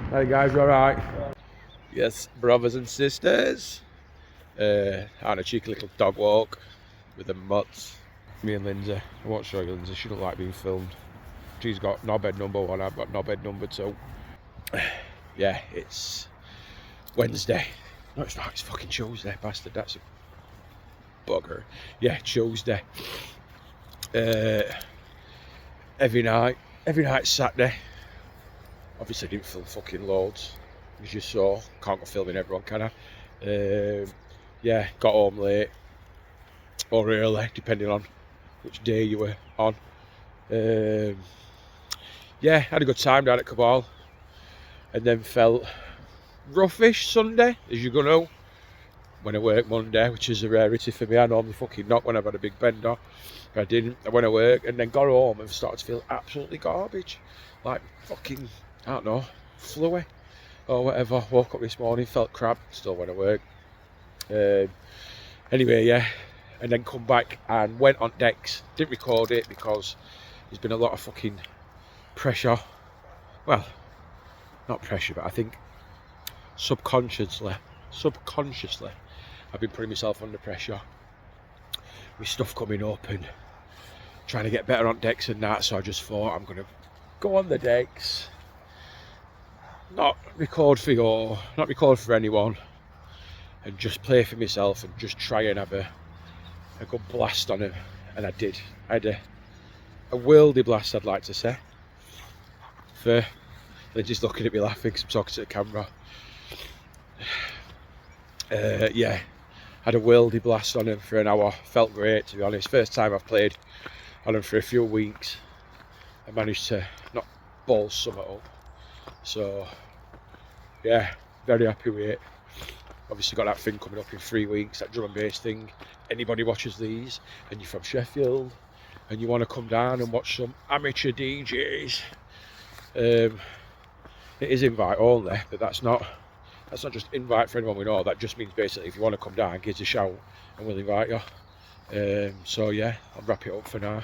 Hey guys, you alright? Yes, brothers and sisters. On a cheeky little dog walk with the mutts. Me and Lindsay. I won't show you Lindsay, she don't like being filmed. She's got knobhead number 1, I've got knobhead number 2. Yeah, it's Wednesday. No, it's not, it's fucking Tuesday, bastard, that's a bugger. Yeah, Tuesday. Every night Saturday. Obviously I didn't film fucking loads, as you saw. Can't go filming everyone, can I? Yeah, got home late or early, depending on which day you were on. Yeah, had a good time down at Cabal, and then felt roughish Sunday, as you're gonna know. When I work Monday, which is a rarity for me. I normally fucking knock when I've had a big bender. I didn't. I went to work and then got home and started to feel absolutely garbage. Like fucking, I don't know, fluey or whatever. Woke up this morning, felt crap, still went to work. Anyway, yeah. And then come back and went on decks. Didn't record it because there's been a lot of fucking pressure. Well, not pressure, but I think subconsciously, I've been putting myself under pressure with stuff coming up and trying to get better on decks and that. So I just thought I'm going to go on the decks, not record for you, not record for anyone, and just play for myself and just try and have a good blast on him. And I did. I had a worldy blast, I'd like to say. They're just looking at me laughing because I'm talking to the camera. Yeah, had a worldy blast on him for an hour. Felt great, to be honest. First time I've played on him for a few weeks. I managed to not ball something up. So, yeah, very happy with it. Obviously got that thing coming up in 3 weeks, that drum and bass thing. Anybody watches these and you're from Sheffield and you want to come down and watch some amateur DJs, it is invite only, but that's not just invite for anyone we know. That just means basically if you want to come down, give us a shout and we'll invite you. So yeah, I'll wrap it up for now.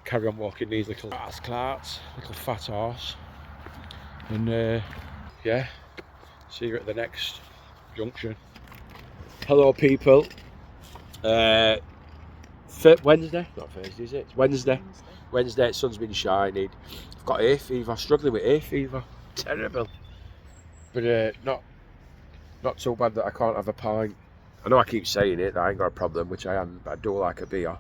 Carry on walking these little ass carts, little fat horse, and yeah, see you at the next junction. Hello people. Wednesday, not Thursday, is it? It's Wednesday. Sun's been shining. I've got hay fever, struggling with hay fever, terrible. But not so bad that I can't have a pint. I know I keep saying it, that I ain't got a problem, which I am, but I do like a beer.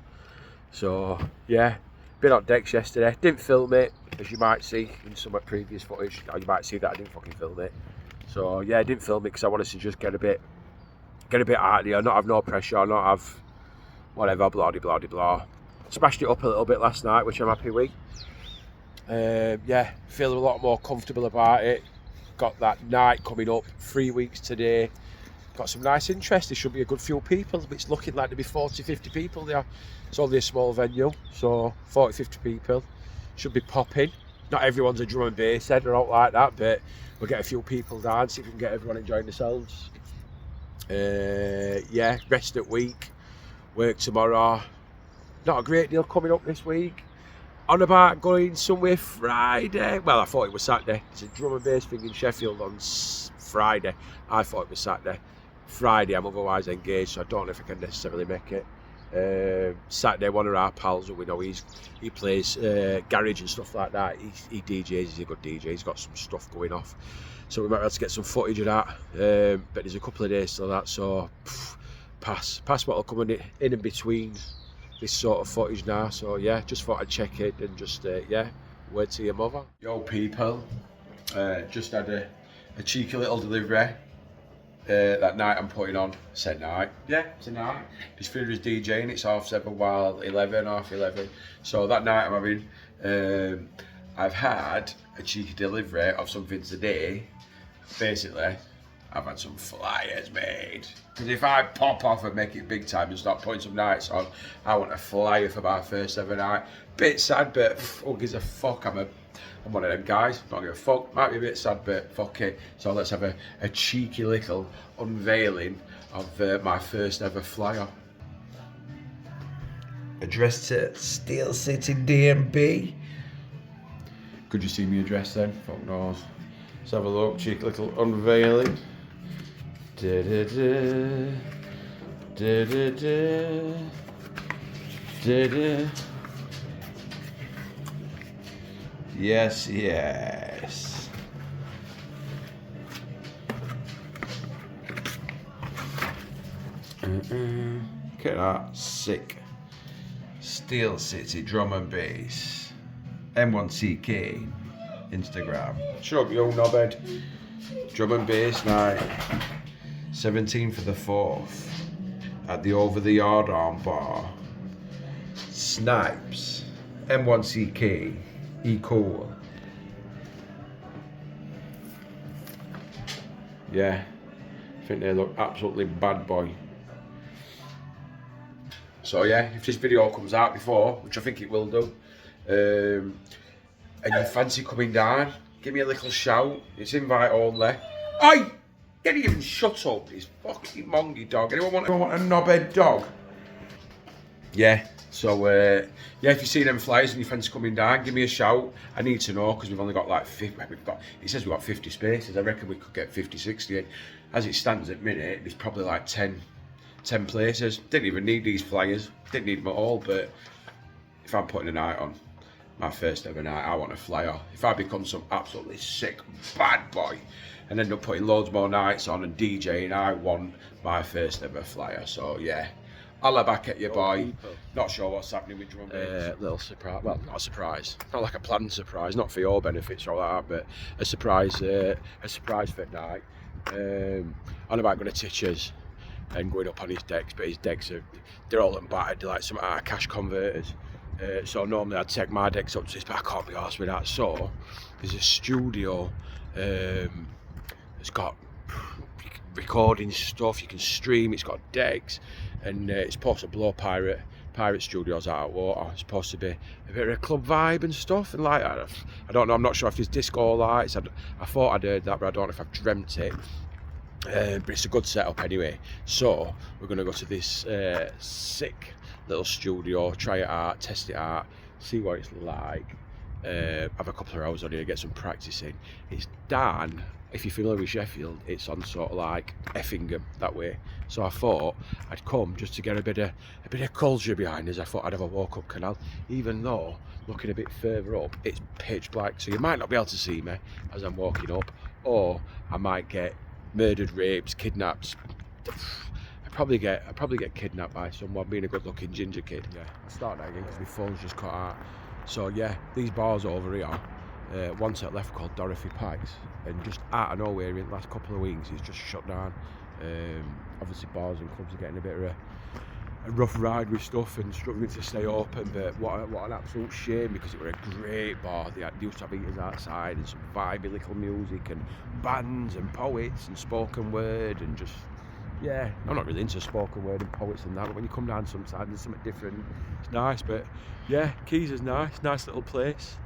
So yeah, been on decks yesterday. Didn't film it, as you might see in some of previous footage. You might see that I didn't fucking film it. So yeah, I didn't film it because I wanted to just get a bit out there, not have no pressure, not have whatever, blah blah blah. Smashed it up a little bit last night, which I'm happy with. Yeah, feel a lot more comfortable about it. Got that night coming up, 3 weeks today. Got some nice interest. There should be a good few people. It's looking like there'll be 40-50 people there. It's only a small venue, so 40-50 people. Should be popping. Not everyone's a drum and bass head or out like that, but we'll get a few people down, see if we can get everyone enjoying themselves. Yeah, rest at week. Work tomorrow. Not a great deal coming up this week. On about going somewhere Friday. Well, I thought it was Saturday. It's a drum and bass thing in Sheffield on Friday. I thought it was Saturday. Friday, I'm otherwise engaged, so I don't know if I can necessarily make it. Saturday, one of our pals who we know, he plays garage and stuff like that. He DJs, he's a good DJ. He's got some stuff going off. So we might be able to get some footage of that. But there's a couple of days till that, so pass what'll come in between this sort of footage now. So yeah, just thought I'd check it and just yeah, word to your mother. Yo people, just had a cheeky little delivery that night. I'm putting on, said night, yeah, it's a night. His Fury's DJing, it's 7:30 while 11:30. So that night I'm having, I've had a cheeky delivery of something today. Basically, I've had some flyers made. Because if I pop off and make it big time and start putting some nights on, I want a flyer for my first ever night. Bit sad, but who gives a fuck? I'm one of them guys. Don't give a fuck. Might be a bit sad, but fuck it. So let's have a cheeky little unveiling of my first ever flyer. Addressed to Steel City DMB. Could you see me address then? Fuck knows. Let's have a look, cheeky little unveiling. Da-da-da. Da-da-da. Da-da. Yes, yes. Look at that, sick. Steel City drum and bass. M1CK Instagram. Shut up, you knobhead. Drum and bass night. 17th of the 4th at the Over the Yard Arm Bar. Snipes. M1CK. Cool. Yeah, I think they look absolutely bad boy. So yeah, if this video comes out before, which I think it will do, and you fancy coming down, give me a little shout. It's invite only. Oi! Get even shut up, this fucking mongy dog. Anyone want a knobhead dog? Yeah, so yeah, if you see them flyers and your friends coming down, give me a shout. I need to know, because we've only got like 50, it says we've got 50 spaces. I reckon we could get 50, 60. As it stands at the minute, there's probably like 10 places. Didn't even need these flyers, didn't need them at all, but if I'm putting a night on, my first ever night, I want a flyer. If I become some absolutely sick bad boy and end up putting loads more nights on and DJing, I want my first ever flyer. So yeah, I'll have back at you, boy. Not sure what's happening with drum bass. Little surprise, well, not a surprise, not like a planned surprise, not for your benefits or all that, but a surprise for night. On about going to Titchers and going up on his decks, but his decks they're all battered. They're like some cash converters. So normally I'd take my decks up to this, but I can't be arsed with that. So there's a studio. It's got recording stuff. You can stream. It's got decks, and it's supposed to blow pirate studios out of water. It's supposed to be a bit of a club vibe and stuff. And like I don't know. I'm not sure if there's disco lights. I thought I'd heard that, but I don't know if I've dreamt it. But it's a good setup anyway. So we're going to go to this sick little studio, try it out, test it out, see what it's like, have a couple of hours on here, get some practice in. It's down, if you're familiar with Sheffield, it's on sort of like Effingham that way. So I thought I'd come just to get a bit of culture behind us. I thought I'd have a walk up canal, even though looking a bit further up it's pitch black, so you might not be able to see me as I'm walking up, or I might get murdered, raped, kidnapped. I'd probably get kidnapped by someone, being a good-looking ginger kid. Yeah, I start that again because my phone's just cut out. So yeah, these bars over here, one set left called Dorothy Pikes, and just out of nowhere in the last couple of weeks it's just shut down. Obviously bars and clubs are getting a bit of a rough ride with stuff and struggling to stay open, but what an absolute shame, because it was a great bar. They used to have eaters outside and some vibey little music and bands and poets and spoken word, and just, yeah, I'm not really into spoken word and poets and that, but when you come down sometimes there's something different. It's nice. But yeah, Keys is nice little place.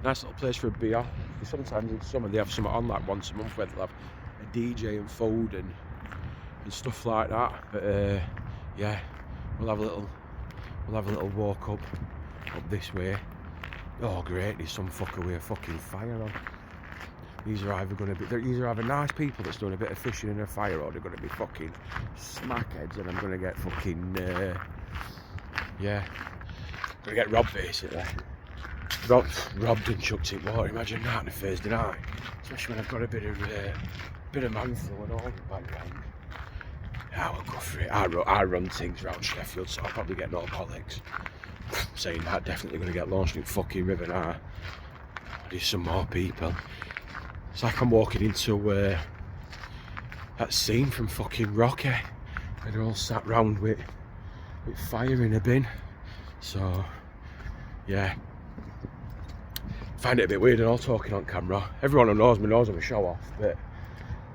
Nice little place for a beer. Sometimes in summer they have something on like once a month where they'll have a DJ and food and stuff like that. But yeah, we'll have a little walk up this way. Oh great, there's some fucker with a fucking fire on. These are either nice people that's doing a bit of fishing in a fire, or they're going to be fucking smackheads, and I'm going to get fucking yeah, going to get robbed basically. Robbed and chucked in water. Imagine that on a Thursday night, especially when I've got a bit of man flu and all in the background. I will go for it. I run things around Sheffield, so I'll probably get no bollocks. Saying that, definitely going to get launched in fucking river now. There's some more people. It's like I'm walking into that scene from fucking Rocky, where they're all sat round with fire in a bin. So yeah, find it a bit weird and all talking on camera. Everyone who knows me knows I'm a show off, but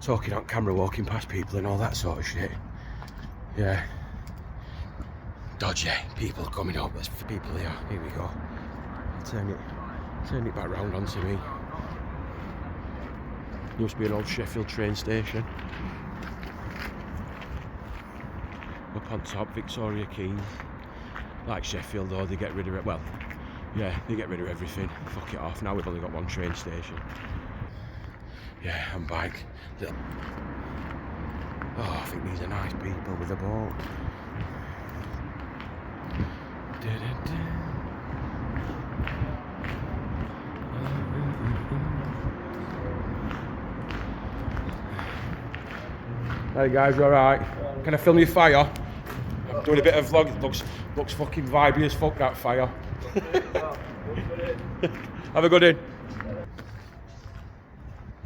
talking on camera, walking past people and all that sort of shit. Yeah. Dodgy people coming up. There's people here. Here we go. Turn it back round onto me. Used to be an old Sheffield train station. Up on top, Victoria Keys. Like Sheffield though, they get rid of it. Well, yeah, they get rid of everything. Fuck it off. Now we've only got one train station. Yeah, I'm back. Oh, I think these are nice people with a boat. Hey guys, you alright? Can I film your fire? I'm doing a bit of vlog. It looks fucking vibey as fuck, that fire. Have a good in.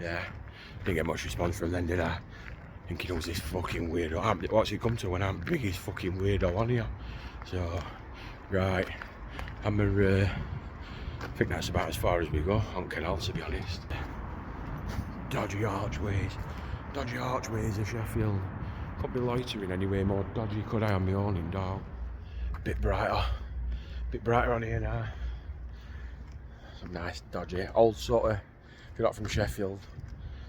Yeah, didn't get much response from them, did I? Thinking it was this fucking weirdo. What's it come to when I'm biggest fucking weirdo on here? So, right, I think that's about as far as we go on canal, to be honest. Dodgy archways of Sheffield. Couldn't be loitering anyway more dodgy, could I, on my own in dark? Bit brighter on here now. Some nice dodgy, old sort of, if you're not from Sheffield,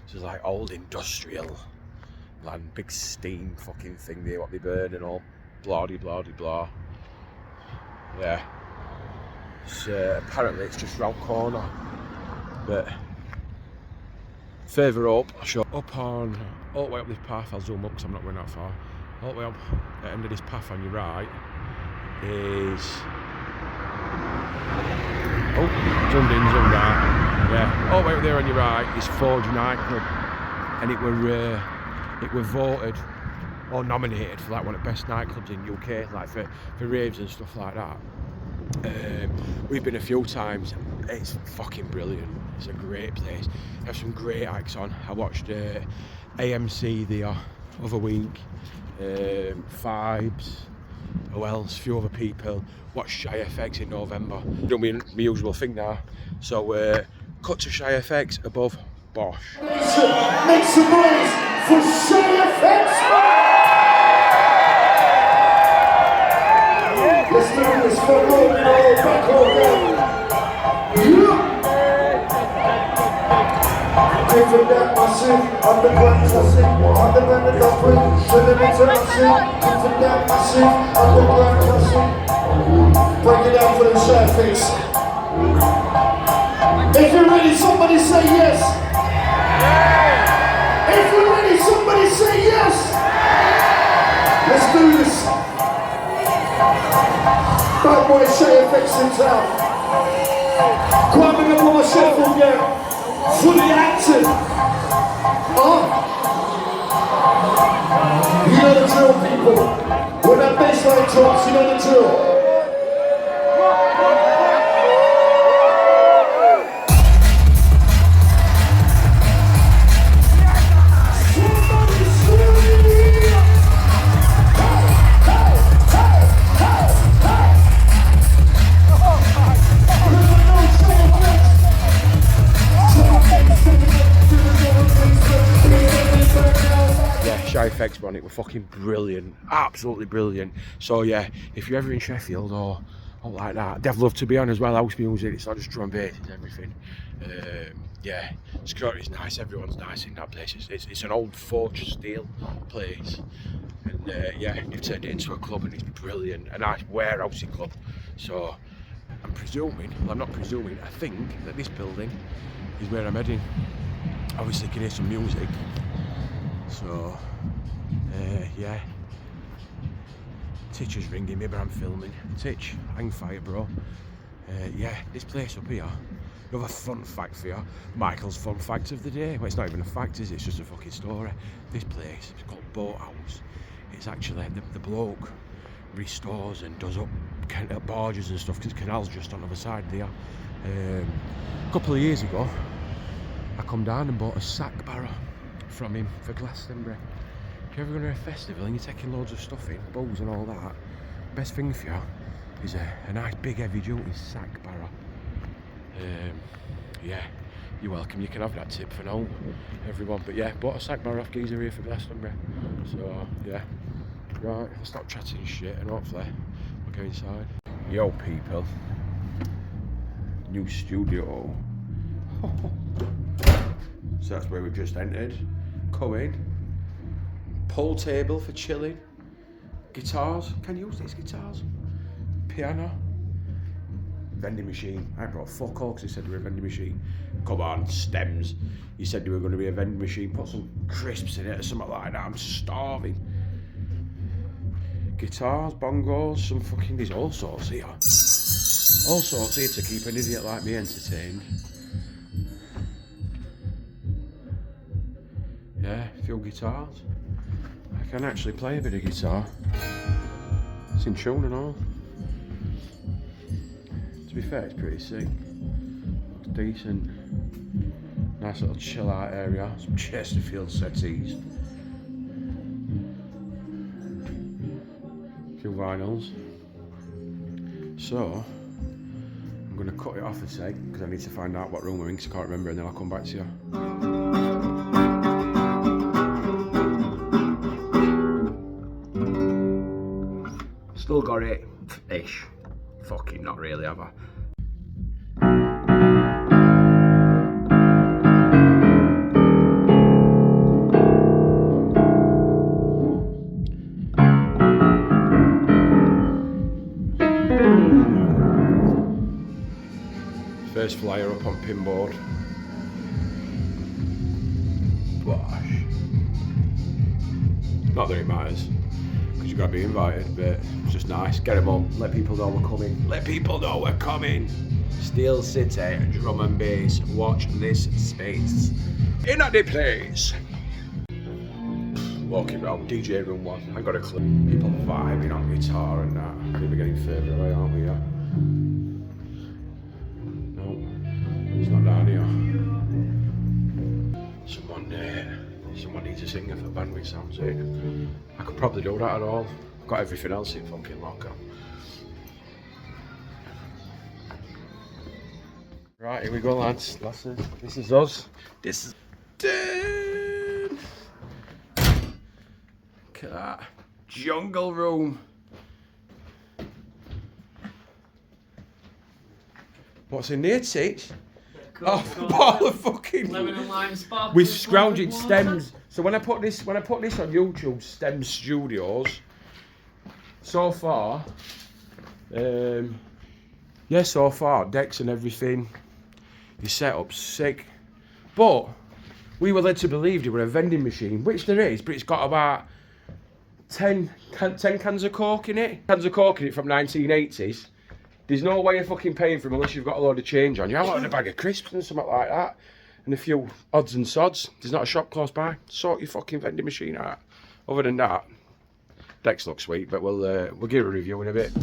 this is like old industrial land, big steam fucking thing there, what they burn and all, blah de blah de blah. Yeah. Apparently it's just round corner, but further up, up on, all the way up this path, I'll zoom up because I'm not going that far, all the way up at the end of this path on your right is, oh, zoomed in, zoomed out, yeah, all the way up there on your right is Forge nightclub, and it were voted or nominated for like one of the best nightclubs in UK, like for raves and stuff like that. We've been a few times. It's fucking brilliant. It's a great place. They have some great acts on. I watched AMC the other week, Vibes, who else, a few other people. Watched Shy FX in November. Doing my usual thing now. So cut to Shy FX above Bosch. Make some noise for Shy FX! Let's do this for roll, back over. Give that massive, underground classic, underground and upward, shouldn't it massive, give that massive, underground classic. Break it down for the Shy FX. If you're ready, somebody say yes. If you're ready, somebody say yes. Let's do this. Bad boy Shy FX in town. Climbing up on my Sheffield gang. Fully active. You know the drill, people. When that bassline drops, you know the drill. Shy FX on it were fucking brilliant, absolutely brilliant. So yeah, if you're ever in Sheffield or like that, they'd love to be on as well. House music, it's not just drum and bass, it's everything. Yeah, security's nice, everyone's nice in that place. It's an old forge steel place, and yeah, they've turned it into a club and it's brilliant, a nice warehousey club. So I'm presuming, well, I'm not presuming, I think that this building is where I'm heading. Obviously, you can hear some music. So, yeah. Titch is ringing me, but I'm filming. Titch, hang fire, bro. Yeah, this place up here. Another fun fact for you. Michael's fun fact of the day. Well, it's not even a fact, is it? It's just a fucking story. This place, it's called Boathouse. It's actually, the bloke restores and does up barges and stuff, because canal's just on the other side there. A couple of years ago, I come down and bought a sack barrow from him for Glastonbury. If you're ever going to a festival and you're taking loads of stuff in, bowls and all that, best thing for you is a nice big heavy duty sack barrow. Yeah, you're welcome, you can have that tip for now, everyone. But yeah, bought a sack barrow off geezer here for Glastonbury. So yeah, right, I'll stop chatting shit and hopefully we'll go inside. Yo people, new studio. So that's where we've just entered. Come in. Pool table for chilling. Guitars. Can you use these guitars? Piano. vending machine. I brought fuck all because he said we were a vending machine. Come on, stems. He said they were going to be a vending machine. Put some crisps in it or something like that. I'm starving. Guitars, bongos, some fucking... There's all sorts here. All sorts here to keep an idiot like me entertained. Yeah, a few guitars. I can actually play a bit of guitar. It's in tune and all. To be fair, it's pretty sick. Looks decent. Nice little chill out area. Some Chesterfield settees. A few vinyls. So, I'm going to cut it off a sec because I need to find out what room we're in because I can't remember, and then I'll come back to you. Still got it, ish. Fucking not really, have I? First flyer up on pinboard. Bosh. Not that it matters. You gotta be invited, but it's just nice. Get them up, let people know we're coming. Let people know we're coming. Steel City, drum and bass. Watch this space. In at the place. Walking round DJ room 1. I got a clue. People vibing on guitar and that. I think we're getting further away, aren't we? Yeah. No, it's not down here. Someone needs a singer for band, which sounds sick. I could probably do that at all. I've got everything else in fucking locker. Right, here we go, lads. This is us. This is... Dun! Look at that. Jungle room. What's in there, Teach? Oh, ball of fucking lemon and lime sparkling with scrounging stems. So when I put this on YouTube, Stem Studios. So far, so far decks and everything. Your setup's sick, but we were led to believe they were a vending machine, which there is, but it's got about 10 cans of Coke in it. Cans of Coke in it from 1980s. There's no way of fucking paying for them unless you've got a load of change on you. I wanted a bag of crisps and something like that. And a few odds and sods. There's not a shop close by. Sort your fucking vending machine out. Other than that, decks look sweet, but we'll give a review in a bit.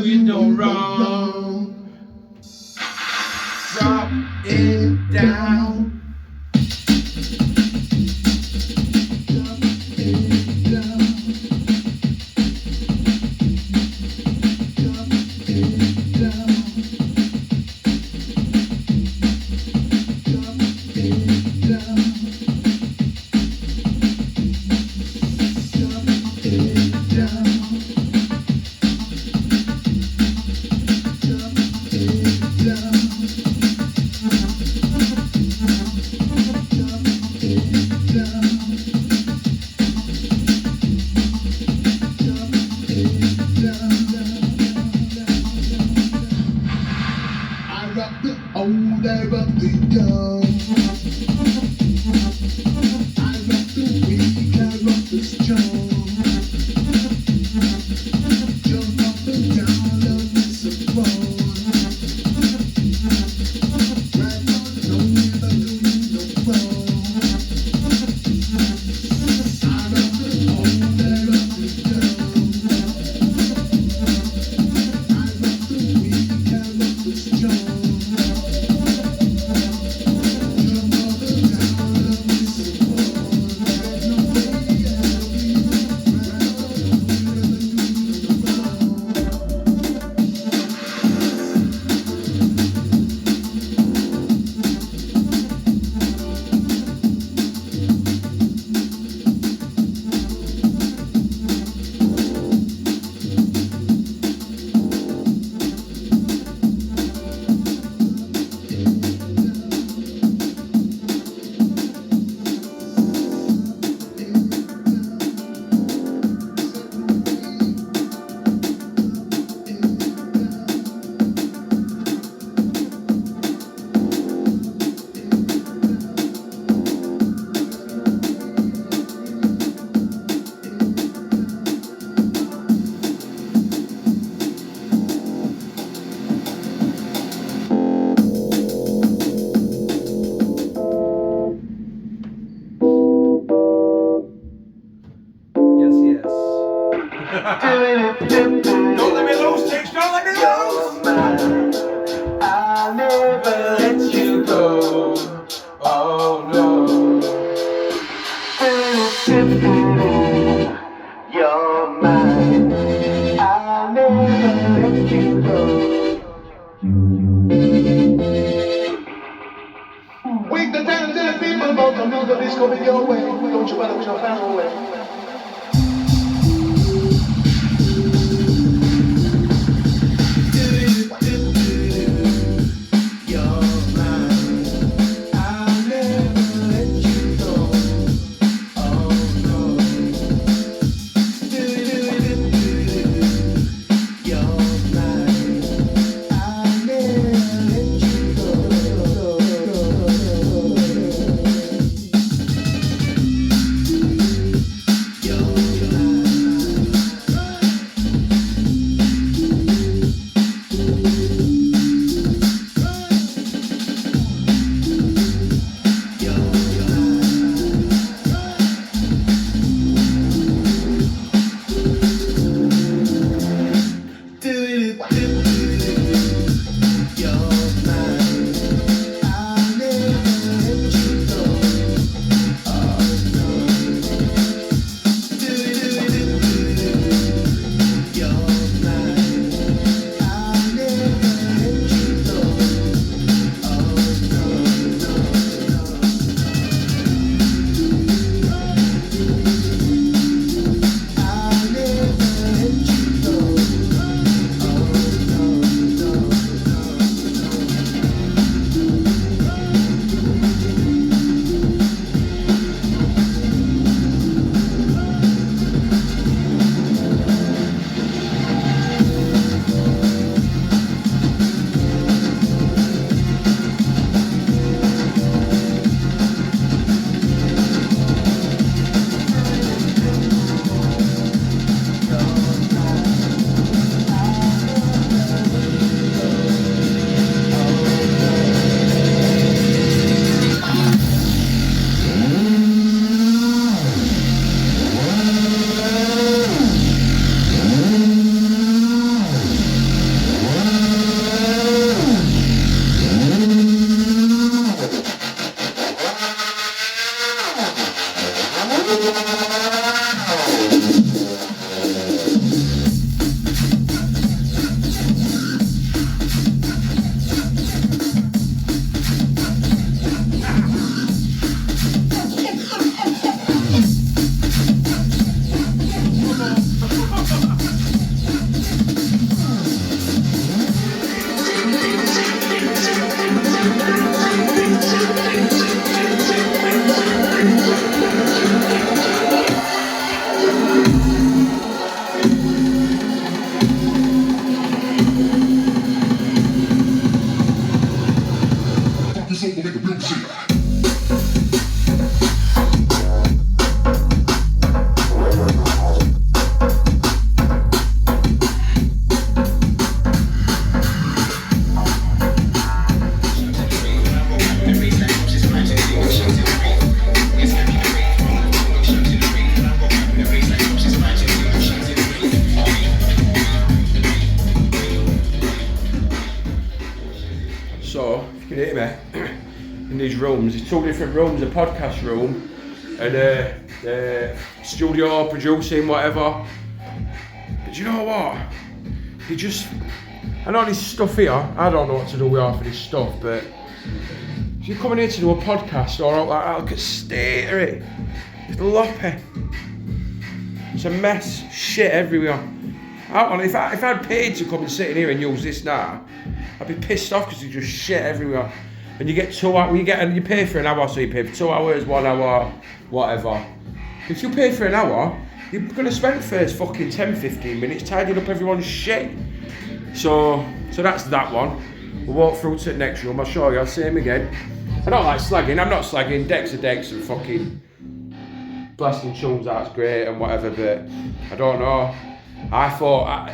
Do you no wrong? Drop it down. of the old, I of the young. I of the weak, I of the strong. Jump up and down, love is a throne. Right on, no, never do you no wrong. I of the old, I of the young. I of the weak, I of the strong. Jump up and down, love is a throne. There's no way out of you. Right on, no, never do you no wrong. Yes, yes. Don't let me lose, chicks, don't let me lose. I'll never let you go. Oh no. You're mine. I'll never let you go. We the talented people about the music is coming your way. Don't you ever jump out away. You're mine. I'll never let you go. Oh no. You're mine. I'll never let you go. So, if you can hear me, in these rooms, there's two different rooms, a podcast room and a studio, producing, whatever. But you know what? You just, I know this stuff here, I don't know what to do with half of this stuff, but if you're coming here to do a podcast or like that, look at state of it. It's loppy. It's a mess, shit everywhere. If I'd paid to come and sit in here and use this now, I'd be pissed off because there's just shit everywhere. And you get 2 hours, you pay for an hour, so you pay for 2 hours, 1 hour, whatever. If you pay for an hour, you're going to spend the first fucking 10-15 minutes tidying up everyone's shit. So that's that one. We'll walk through to the next room, I'll show you, I'll see him again. I don't like slagging, I'm not slagging, decks are decks and fucking blasting tunes, that's great and whatever, but I don't know. I thought,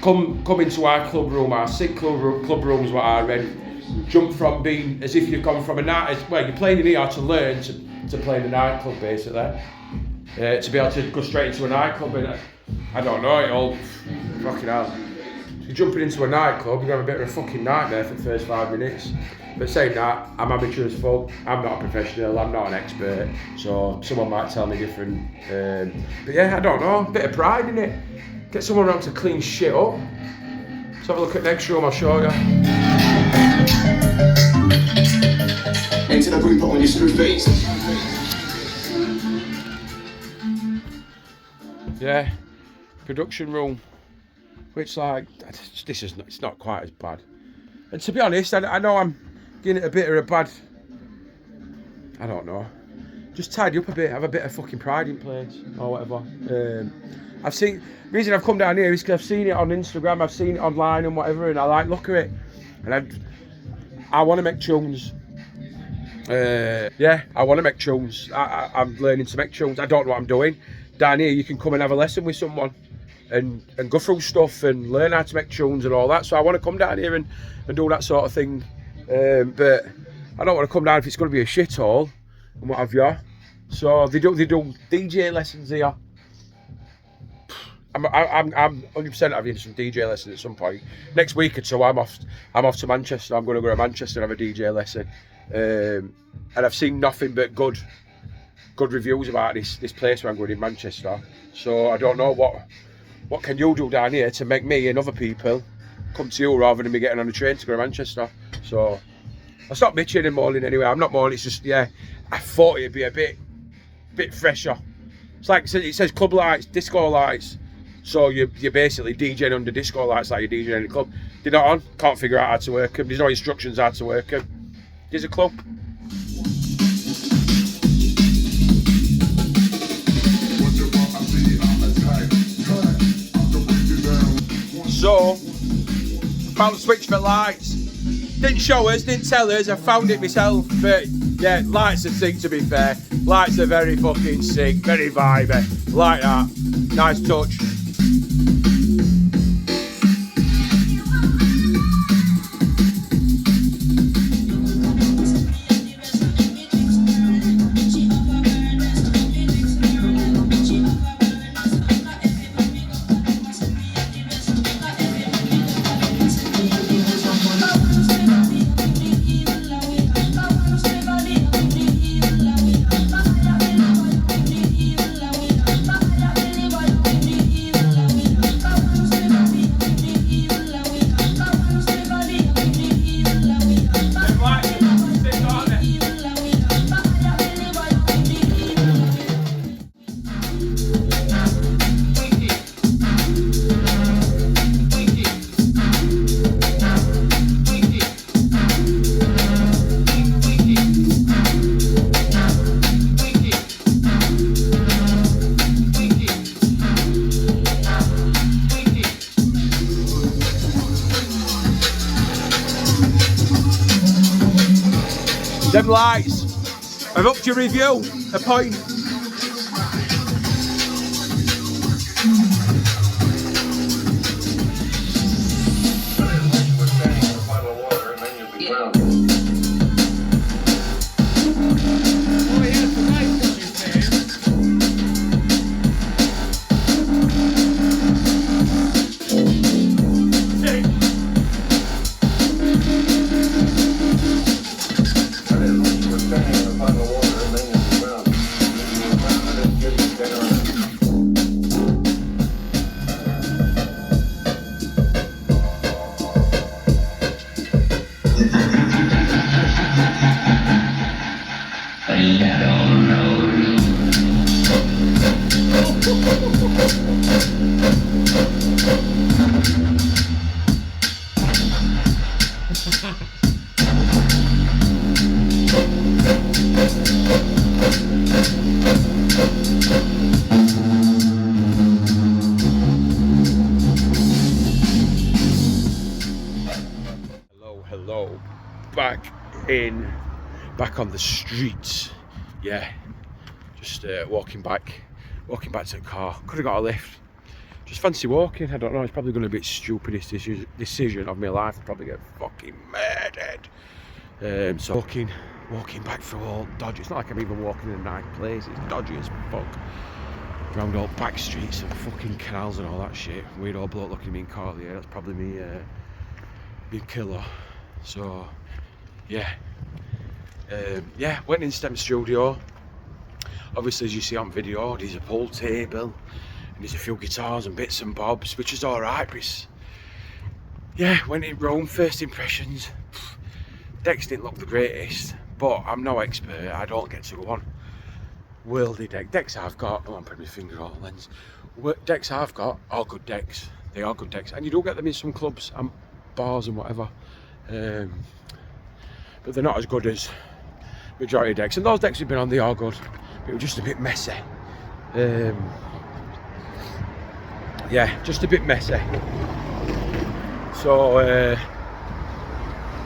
come into our club room, our sick club rooms what I rent, jump from being as if you've gone from a night, well you're playing in here to learn to play in a nightclub basically. To be able to go straight into a nightclub and I don't know, it all fucking hell. So you're jumping into a nightclub, you're going to have a bit of a fucking nightmare for the first 5 minutes. But saying that, I'm amateur as fuck, I'm not a professional, I'm not an expert, so someone might tell me different. But yeah, I don't know, a bit of pride in it. Get someone around to clean shit up. Let's have a look at next room, I'll show you. Enter the group on your screw face. Yeah, production room, which like, it's not quite as bad. And to be honest, I know I'm giving it a bit of a bad, I don't know, just tidy up a bit, have a bit of fucking pride in place, or whatever. The reason I've come down here is because I've seen it on Instagram, I've seen it online and whatever, and I like look at it, and I want to make tunes. Yeah, I want to make tunes. I'm learning to make tunes. I don't know what I'm doing. Down here, you can come and have a lesson with someone and go through stuff and learn how to make tunes and all that. So I want to come down here and do that sort of thing. But I don't want to come down if it's going to be a shithole and what have you. So they do DJ lessons here. I'm 100% having some DJ lessons at some point. Next week or two, I'm off to Manchester. I'm going to go to Manchester and have a DJ lesson. And I've seen nothing but good reviews about this place where I'm going in Manchester. So I don't know what can you do down here to make me and other people come to you rather than me getting on a train to go to Manchester. So I'll stop bitching and moaning anyway. I'm not moaning, it's just, yeah, I thought it'd be a bit fresher. It's like it says club lights, disco lights. So you're basically DJing under disco lights like you're DJing in a club. They're not on, can't figure out how to work them. There's no instructions how to work them. There's a club. So, found the switch for lights. Didn't show us, didn't tell us, I found it myself. But yeah, lights are sick to be fair. Lights are very fucking sick, very vibey. Like that. Nice touch. Them lights have upped your review a point. Hello, back on the streets. Yeah, just walking back to the car. Could have got a lift. Just fancy walking. I don't know. It's probably going to be the stupidest decision of my life. I'll probably get fucking murdered. So walking back through all dodgy. It's not like I'm even walking in a nice place. It's dodgy as fuck. Around all back streets and fucking canals and all that shit. Weird old bloke looking at me in Carly. That's probably me. Big killer. So yeah, went into the studio. Obviously, as you see on video, there's a pool table and there's a few guitars and bits and bobs, which is all right. But yeah, went in Rome. First impressions. Decks didn't look the greatest, but I'm no expert. I don't get to go on worldy decks I've got. Oh, I'm putting my finger on the lens. Decks I've got are good decks. They are good decks, and you do get them in some clubs and bars and whatever. But they're not as good as majority of decks, and those decks we've been on, they are good, but it was just a bit messy. Yeah, just a bit messy. So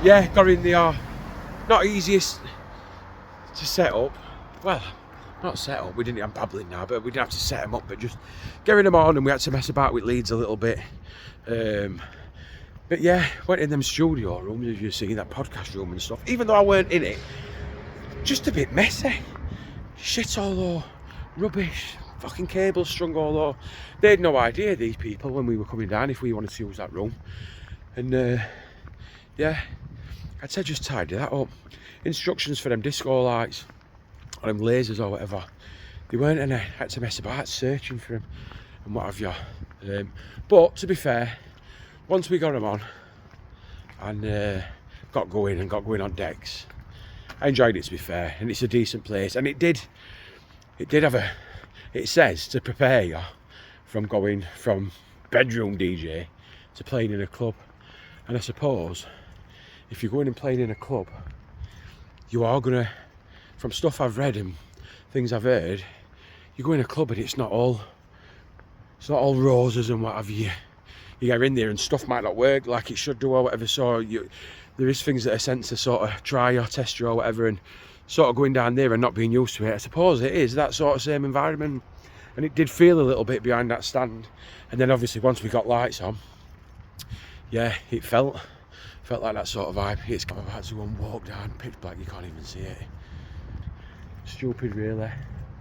yeah, got in there. Not easiest to set up. Well, not set up, we didn't have babbling now, but we didn't have to set them up, but just getting them on, and we had to mess about with leads a little bit. But yeah, went in them studio rooms, as you see, that podcast room and stuff. Even though I weren't in it, just a bit messy. Shit all over, rubbish, fucking cables strung all over. They had no idea, these people, when we were coming down, if we wanted to use that room. And yeah, I'd say just tidy that up. Instructions for them disco lights, or them lasers or whatever. They weren't in it. I had to mess about searching for them and what have you. But to be fair, once we got them on and got going on decks, I enjoyed it, to be fair, and it's a decent place. And it did have it says to prepare you from going from bedroom DJ to playing in a club. And I suppose if you're going and playing in a club, you are gonna, from stuff I've read and things I've heard, you go in a club and it's not all roses and what have you. You get in there and stuff might not work like it should do or whatever, so there is things that are sent to sort of try or test you or whatever, and sort of going down there and not being used to it. I suppose it is that sort of same environment, and it did feel a little bit behind that stand. And then obviously once we got lights on, yeah, it felt like that sort of vibe. It's got about to go and walk down, pitch black, you can't even see it. Stupid really.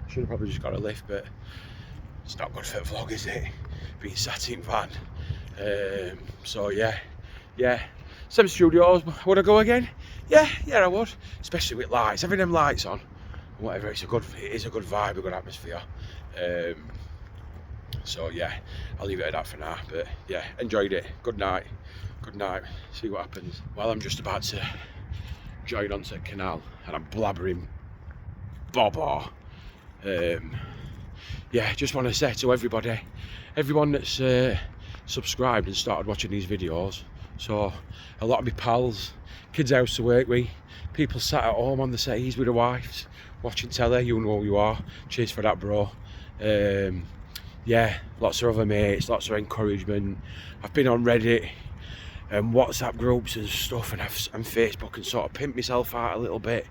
Should have probably just got a lift, but it's not good for a vlog, is it? Being sat in van. So yeah. Some studios, would I go again? Yeah, I would. Especially with lights, having them lights on, whatever. It is a good vibe, a good atmosphere. So yeah, I'll leave it at that for now. But yeah, enjoyed it. Good night. See what happens. Well, I'm just about to join onto the canal, and I'm blabbering bobber. Yeah, just want to say to everyone that's subscribed and started watching these videos. So a lot of my pals, kids I used to work with, people sat at home on the settees with their wives watching telly, you know who you are. Cheers for that, bro. Yeah, lots of other mates, lots of encouragement. I've been on Reddit, and WhatsApp groups and stuff, and Facebook, and sort of pimp myself out a little bit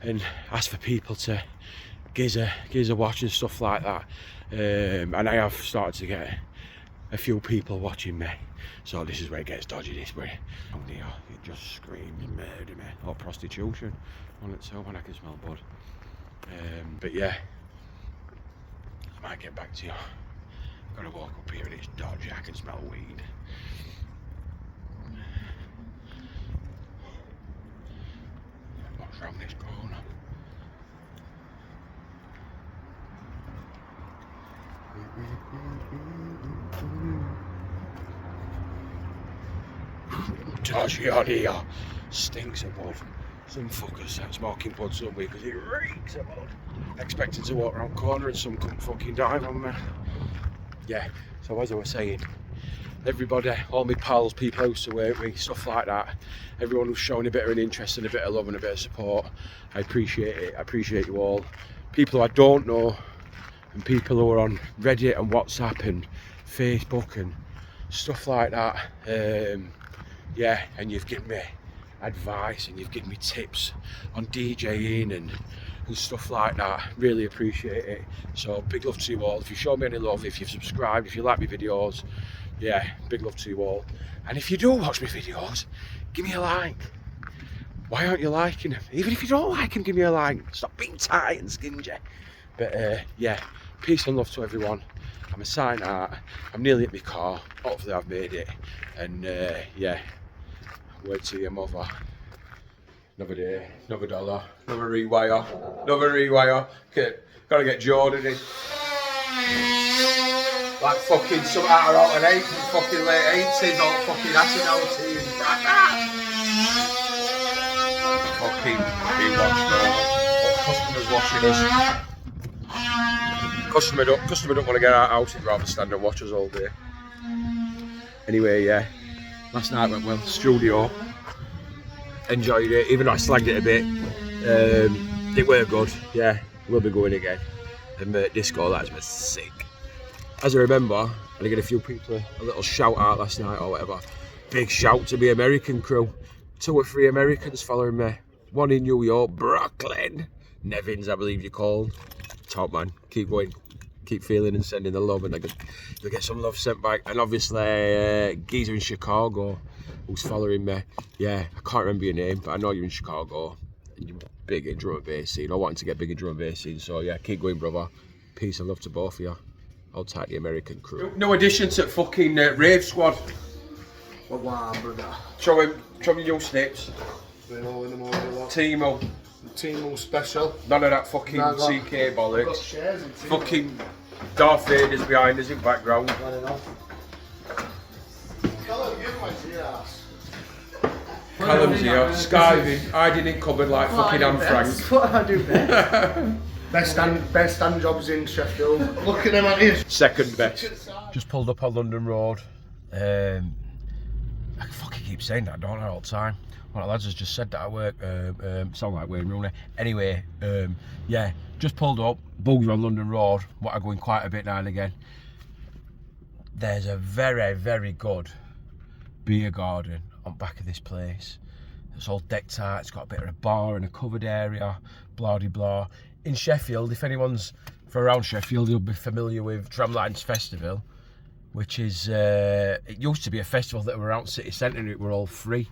and ask for people to give us a watch and stuff like that. And I have started to get a few people watching me, so this is where it gets dodgy. This way, oh dear, it just screams murder me, or prostitution on its own when I can smell blood. But yeah, I might get back to you. I've got to walk up here and it's dodgy. I can smell weed. What's round this corner? Dodgy on here. Stinks of bud. Some fuckers start smoking bud somewhere because it reeks of bud. Expected to walk around corner and some come fucking dive on me. Yeah, so as I was saying, everybody, all my pals, people who used to work with, stuff like that, everyone who's showing a bit of an interest and a bit of love and a bit of support, I appreciate it. I appreciate you all. People who I don't know, and people who are on Reddit and WhatsApp and Facebook and stuff like that. Yeah, and you've given me advice and you've given me tips on DJing and stuff like that. Really appreciate it. So big love to you all. If you show me any love, if you've subscribed, if you like my videos, yeah, big love to you all. And if you do watch my videos, give me a like. Why aren't you liking them? Even if you don't like them, give me a like. Stop being tight and stingy. But yeah, peace and love to everyone. I'm a sign out. I'm nearly at my car. Hopefully I've made it. And yeah, word to your mother. Another day, another dollar, another rewire, Okay, gotta get Jordan in. Like fucking some out and 8 from fucking late 80s, all fucking acid out team. Fucking be watched now. Customers watching us. Customer don't want to get out, he'd rather stand and watch us all day. Anyway, yeah, last night went well. Studio, enjoyed it, even though I slagged it a bit. It were good, yeah, we'll be going again. And disco, that was sick. As I remember, and I get a few people a little shout out last night or whatever. Big shout to the American crew. 2 or 3 Americans following me. One in New York, Brooklyn. Nevins, I believe you're called. Top man, keep going. Keep feeling and sending the love, and you'll get some love sent back. And obviously, geezer in Chicago who's following me. Yeah, I can't remember your name, but I know you're in Chicago and you're big in drum and bass scene, or wanting to get big in drum and bass scene. So yeah, keep going, brother. Peace and love to both of you. I'll take the American crew. No addition to fucking rave squad. Wow, brother. Show him your snips. Timo. Timo special. None of that fucking CK bollocks. Fucking Darth Vader's behind us in background. Callum's here, skiving, hiding in cupboard like fucking Anne Frank. That's what I do best. Best stand jobs in Sheffield. Look at them at you. Second best. Just pulled up on London Road. I fucking keep saying that, don't I, all the time. One of the lads has just said that I work, sound like Wayne Rooney. Anyway, yeah, just pulled up, bugs on London Road, what I go in quite a bit now and again. There's a very, very good beer garden on back of this place. It's all decked out, it's got a bit of a bar and a covered area, blah de blah. In Sheffield, if anyone's from around Sheffield, you'll be familiar with Tramlines Festival, which is, it used to be a festival that were out city centre and it were all free.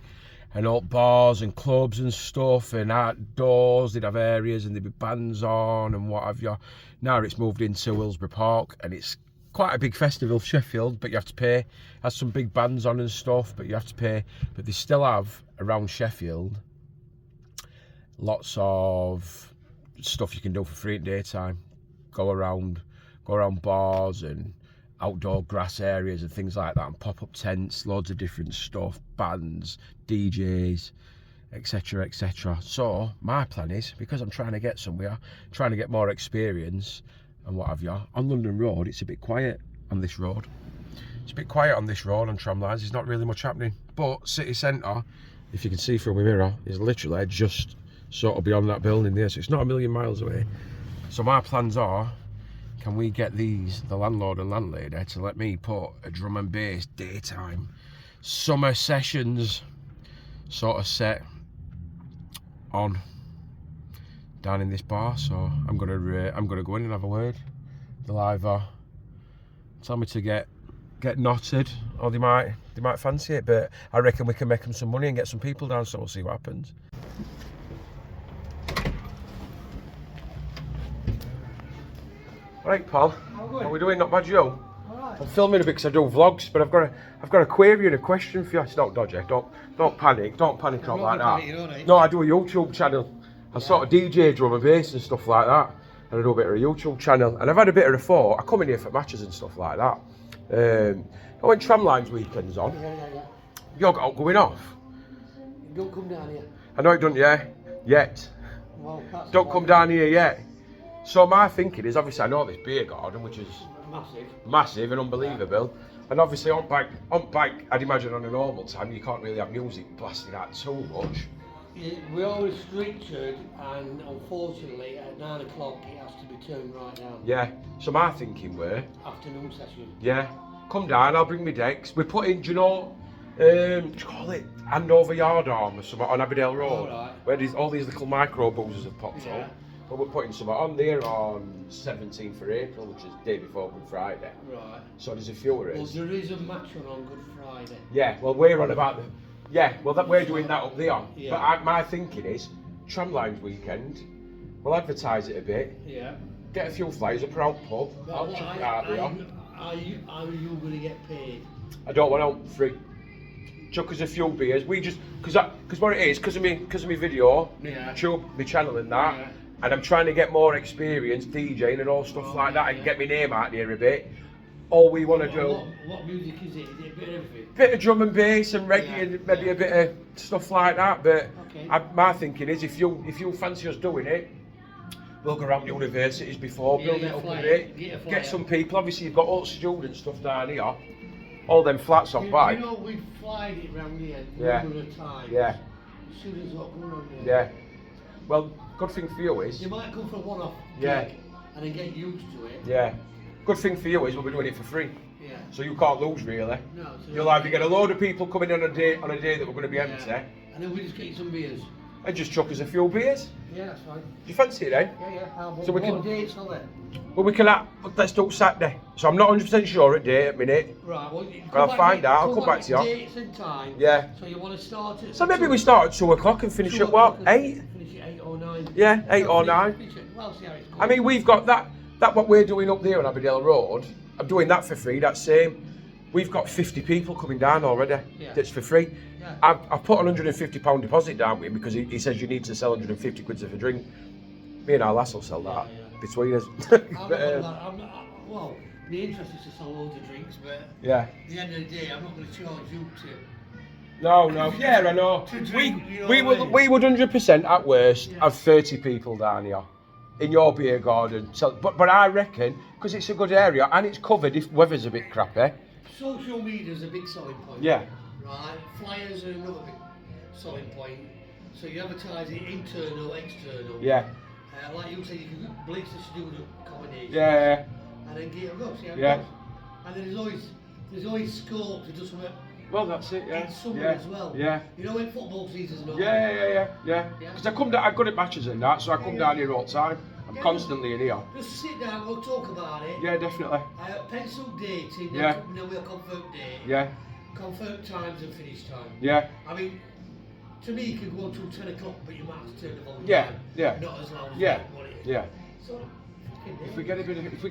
And all bars and clubs and stuff and outdoors, they'd have areas and there'd be bands on and what have you. Now it's moved into Willsborough Park and it's quite a big festival for Sheffield, but you have to pay. It has some big bands on and stuff, but you have to pay. But they still have, around Sheffield, lots of stuff you can do for free in daytime. Go around bars and outdoor grass areas and things like that, and pop-up tents, loads of different stuff, bands, DJs, etc, etc. So my plan is, because I'm trying to get somewhere, trying to get more experience and what have you, on London Road it's a bit quiet on this road. It's a bit quiet on this road on tramlines, there's not really much happening. But city centre, if you can see through my mirror, is literally just sort of beyond that building there, so it's not a million miles away. So my plans are, can we get the landlord and landlady, to let me put a drum and bass daytime summer sessions sort of set on down in this bar, so I'm gonna go in and have a word. They'll either tell me to get knotted, or they might fancy it, but I reckon we can make them some money and get some people down, so we'll see what happens. Alright, pal. What are we doing? Not bad, Joe? Alright. I'm filming a bit because I do vlogs, but I've got a query and a question for you. It's not dodgy. Don't panic out like that. No, I do a YouTube channel. I sort of DJ drum and bass and stuff like that, and I do a bit of a YouTube channel. And I've had a bit of a thought. I come in here for matches and stuff like that. When Tramlines weekend's on, you're going off. Don't come down here. I know it doesn't, yet. Well, Don't come down here yet. So my thinking is, obviously I know this beer garden, which is massive and unbelievable, and obviously on bike, I'd imagine on a normal time you can't really have music blasting out too much. We're always structured, and unfortunately at 9 o'clock it has to be turned right down. Yeah, so my thinking were, Afternoon session. yeah, come down, I'll bring my decks. We put in, do you know, do you call it Andover Yard Arm or something on Aberdale Road, Right. where all these little micro boozers have popped Yeah. up. But we're putting something on there on 17th of April, which is the day before Good Friday. Right. So there's a few of Well, us. there is a match on Good Friday. Yeah, well we're on about the... Yeah, well we're doing that up there. Yeah. But my thinking is, Tramlines weekend, we'll advertise it a bit, Yeah. get a few flyers, a proud pub, I'll chuck it out there. Are you going to get paid? I don't want out free. Chuck us a few beers. We just... Because what it is, because of me video, Yeah. tube, my channel and that, Yeah. and I'm trying to get more experience DJing and all stuff like that, and get my name out there a bit. All we want to do... What music is it? Is it a bit of everything? Bit of drum and bass and reggae, Yeah, and maybe yeah. a bit of stuff like that, but Okay. my thinking is if you fancy us doing it, we'll go around universities before, Yeah, build get it a up a flyer, bit, get a flyer. get some people. Obviously you've got all student stuff down here, all them flats on bike. You know, we've flyed it round here Yeah. number of times. Yeah, Students not coming on here. yeah. Well, good thing for you is, You might come for a one-off Yeah. gig and then get used to it. yeah, good thing for you is we'll be doing it for free. Yeah. So you can't lose really. No, so You'll either get a load of people coming in on a day that we're going to be empty, Yeah. And then we just get you some beers. and just chuck us a few beers. Yeah, that's fine. Do you fancy it, eh? Yeah. So we what can- dates are there? Well, we can let's do Saturday. So I'm not 100% sure at date at minute. Right, well, you I'll come find back- out, I'll come back to you. Dates and time. Yeah. So you want to start at... So maybe we start at 2 o'clock and finish 2 at what? o'clock and 8? Finish at 8 or 9. Yeah, 8 or finish- 9. finish it. Well, see how it's I mean, we've got that what we're doing up there on Aberdale Road. I'm doing that for free. That same. We've got 50 people coming down already. Yeah. That's for free. Yeah. I've put £150 deposit down with him because he says you need to sell 150 quid for a drink. Me and our lass will sell that between us. Well, the interest is to sell loads of drinks, but yeah. at the end of the day, I'm not going to charge you to... No. Yeah, I know. To drink, you know We what I would mean? 100% at worst Yeah. have 30 people down here in your beer garden. So, but I reckon because it's a good area and it's covered if weather's a bit crappy. Social media is a big selling point. Yeah. Right. Flyers are another big selling point. So you advertise it internal, external. Yeah. Like you said, you can bleach the student accommodation. Yeah. And then get a go. See how it Yeah. goes. And then there's always scope to do something Well, that's it. Yeah. in summer Yeah. as well. Yeah. You know when football season's not. Yeah. Yeah. Because I come down, I'm good at matches and that, so I come down here all the time. I'm constantly in here. Just sit down, we'll talk about it. Yeah, definitely. Pencil dating, Yeah. then we'll confirm date. Yeah. Confirm times and finish time. Yeah. I mean, to me, you could go until 10 o'clock, but you might have to turn the volume Yeah. down. Yeah. Not as loud as Yeah. you want it. Yeah. So, fucking If hell. we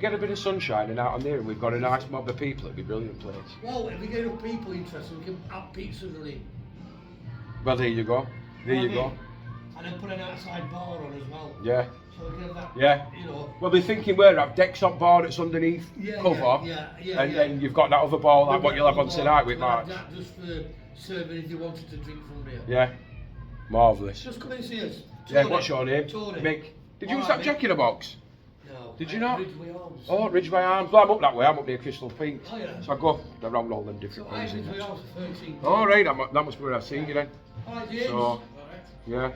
get a bit of sunshine and out on there and we've got a nice mob of people, it'd be a brilliant place. Well, if we get enough people interested, we can have pizza running. Well, there you go. There you go. And then put an outside bar on as well. Yeah. So we can have that, Yeah. you know. Well, we're thinking we'll have decks on bar that's underneath Yeah, cover, yeah, and then you've got that other bar like what you'll have on tonight with We'll have March. that just for serving if you wanted to drink from there. Yeah. Marvellous. Just come and see us. Yeah, Tony. what's your name? Tony. Mick. Did you All use right, that Mick. jack in a box? No. Did you not? Ridgeway Arms. Oh, Ridgeway Arms. Well, I'm up that way. I'm up near Crystal Peaks. Oh, yeah. So I go around all them So different I ways. Ridgeway Arms for 13. All right, that must be where I've seen you then. Alright, James. So, yeah.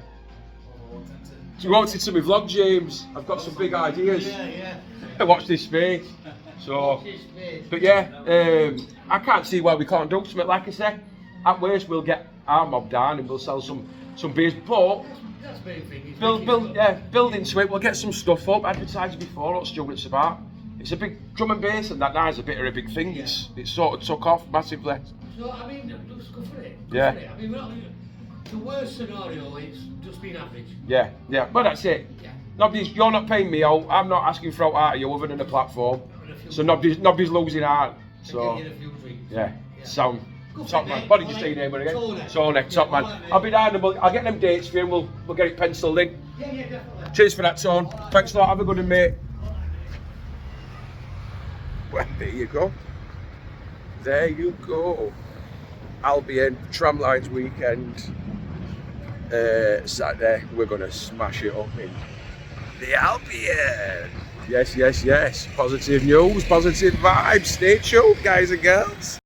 So you wanted to my vlog, James? I've got some big ideas. Yeah. Watch this space. So, Watch this space. but yeah, I can't see why we can't do something. Like I said, at worst we'll get our mob down and we'll sell some beers. But That's the main thing. is build making build into it. We'll get some stuff up. Advertising before, what Stuart's about. It's a big drum and bass, and that now is a bit of a big thing. Yeah. It's sort of took off massively. So I mean, just go for it. Yeah. For it. I mean, we're not, the worst scenario is just being average. Yeah, but that's it. Yeah. You're not paying me out. I'm not asking for out of you other than a platform. So nobody's losing out. So And getting a few drinks. yeah, sound. Good Top for it, man. mate. What did you All say your right. name again? Tone. Tone, top man. All right, mate. I'll be down and I'll get them dates for you and we'll get it penciled in. Yeah, definitely. Cheers for that, Tone. Thanks a lot. Have a good one, mate. Well, there you go. There you go. Albion Tramlines weekend. Saturday, we're gonna smash it up in the Albion. Yes. Positive news, positive vibes. Stay tuned, guys and girls.